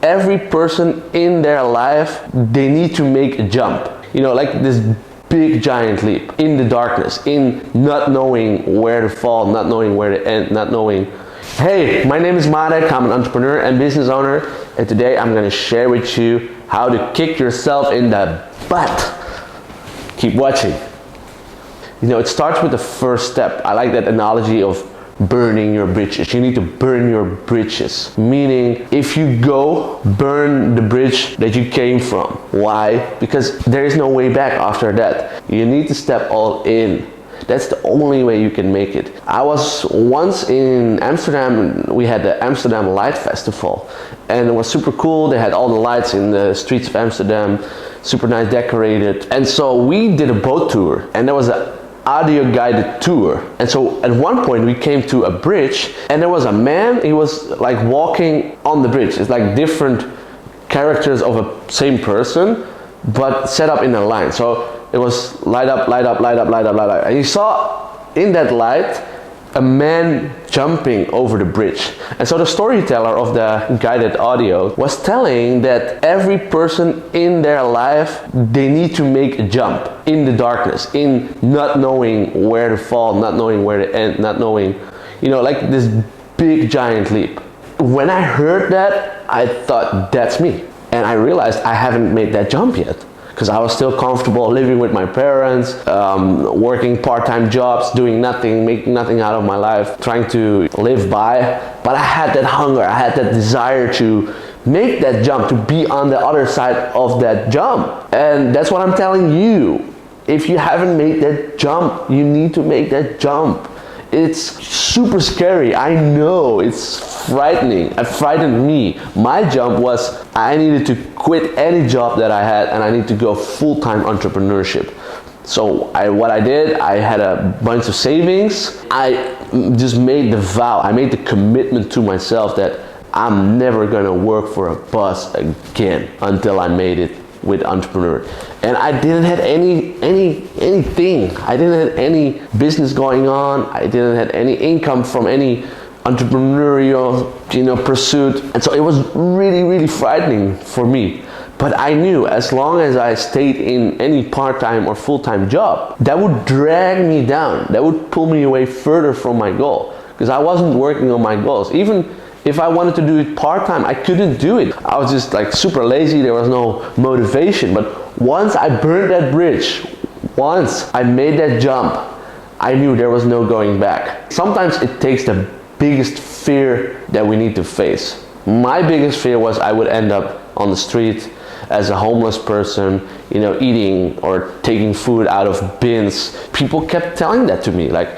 Every person in their life, they need to make a jump. You know, like this big giant leap in the darkness, in not knowing where to fall, not knowing where to end, not knowing. Hey, my name is Marek, I'm an entrepreneur and business owner, and today I'm going to share with you how to kick yourself in the butt. Keep watching. You know, it starts with the first step. I like that analogy of burning your bridges. You need to burn your bridges. Meaning, if you go, burn the bridge that you came from. Why? Because there is no way back after that. You need to step all in. That's the only way you can make it. I was once in Amsterdam. We had the Amsterdam Light Festival, and it was super cool. They had all the lights in the streets of Amsterdam, super nice decorated. And so we did a boat tour, and there was a audio guided tour. And so at one point we came to a bridge, and there was a man. He was like walking on the bridge. It's like different characters of a same person, but set up in a line. So it was light up, light up, light up, light up, light up. And you saw in that light a man jumping over the bridge. And so the storyteller of the guided audio was telling that every person in their life, they need to make a jump in the darkness, in not knowing where to fall, not knowing where to end, not knowing, you know, like this big giant leap. When I heard that, I thought, that's me. And I realized I haven't made that jump yet, because I was still comfortable living with my parents, working part-time jobs, doing nothing, making nothing out of my life, trying to live by. But I had that hunger, I had that desire to make that jump, to be on the other side of that jump. And that's what I'm telling you. If you haven't made that jump, you need to make that jump. It's super scary. I know, it's frightening. It frightened me. My jump was I needed to quit any job that I had, and I need to go full-time entrepreneurship. So what I did, I had a bunch of savings. I just made the vow, I made the commitment to myself that I'm never gonna work for a boss again until I made it with entrepreneur. And I didn't have anything. I didn't have any business going on. I didn't have any income from any entrepreneurial, pursuit. And so it was really, really frightening for me. But I knew as long as I stayed in any part-time or full-time job, that would drag me down. That would pull me away further from my goal, because I wasn't working on my goals. Even if I wanted to do it part-time, I couldn't do it. I was just like super lazy. There was no motivation. But once I burned that bridge, once I made that jump, I knew there was no going back. Sometimes it takes the biggest fear that we need to face. My biggest fear was I would end up on the street as a homeless person, eating or taking food out of bins. People kept telling that to me, like,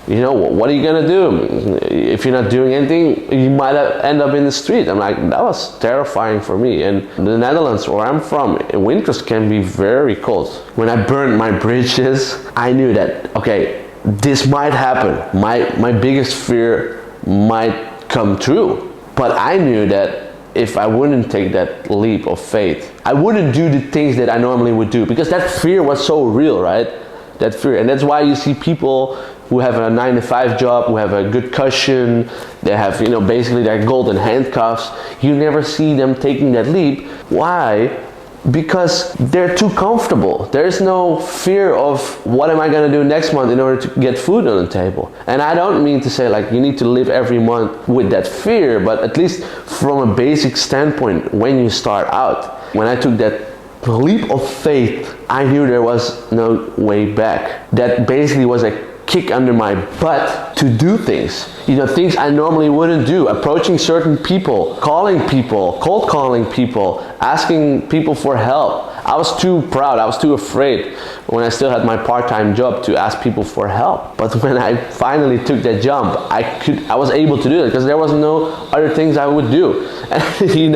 what are you gonna do? If you're not doing anything, you might end up in the street. I'm like, that was terrifying for me. And the Netherlands, where I'm from, winters can be very cold. When I burned my bridges, I knew that, okay, this might happen. My biggest fear might come true. But I knew that if I wouldn't take that leap of faith, I wouldn't do the things that I normally would do, because that fear was so real, right? That fear. And that's why you see people who have a 9-to-5 job, who have a good cushion, they have, basically their golden handcuffs. You never see them taking that leap. Why? Because they're too comfortable. There's no fear of what am I gonna do next month in order to get food on the table. And I don't mean to say like you need to live every month with that fear, but at least from a basic standpoint, when you start out, when I took that leap of faith, I knew there was no way back. That basically was a kick under my butt to do things. Things I normally wouldn't do. Approaching certain people, calling people, cold calling people, asking people for help. I was too proud, I was too afraid when I still had my part-time job to ask people for help. But when I finally took that jump, I was able to do it, because there was no other things I would do. And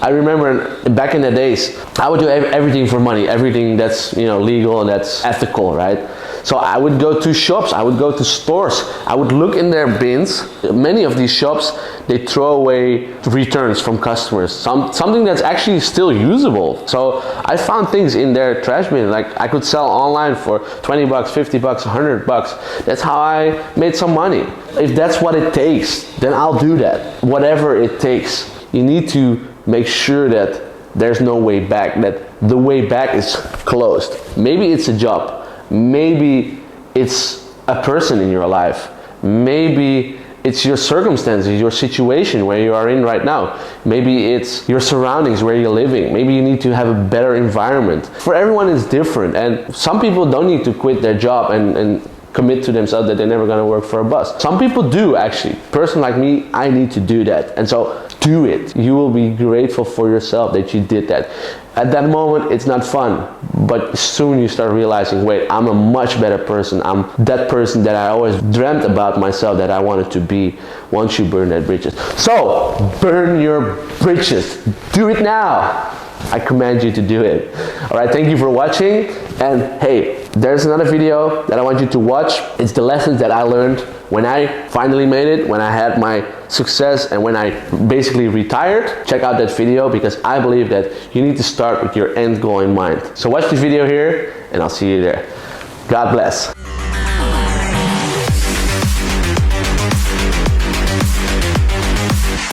I remember back in the days, I would do everything for money, everything that's legal and that's ethical, right? So I would go to shops, I would go to stores, I would look in their bins. Many of these shops, they throw away returns from customers, something that's actually still usable. So I found things in their trash bin, like I could sell online for 20 bucks, 50 bucks, 100 bucks. That's how I made some money. If that's what it takes, then I'll do that. Whatever it takes. You need to make sure that there's no way back, that the way back is closed. Maybe it's a job, maybe it's a person in your life, maybe it's your circumstances, your situation where you are in right now. Maybe it's your surroundings where you're living. Maybe you need to have a better environment. For everyone it's different, and some people don't need to quit their job and commit to themselves that they're never gonna work for a boss. Some people do actually. Person like me, I need to do that. And so do it. You will be grateful for yourself that you did that. At that moment, it's not fun, but soon you start realizing, wait, I'm a much better person. I'm that person that I always dreamt about myself that I wanted to be once you burn that bridges. So, burn your bridges. Do it now. I command you to do it. All right, thank you for watching. And hey, there's another video that I want you to watch. It's the lessons that I learned when I finally made it, when I had my success, and when I basically retired. Check out that video, because I believe that you need to start with your end goal in mind. So watch the video here, and I'll see you there. God bless.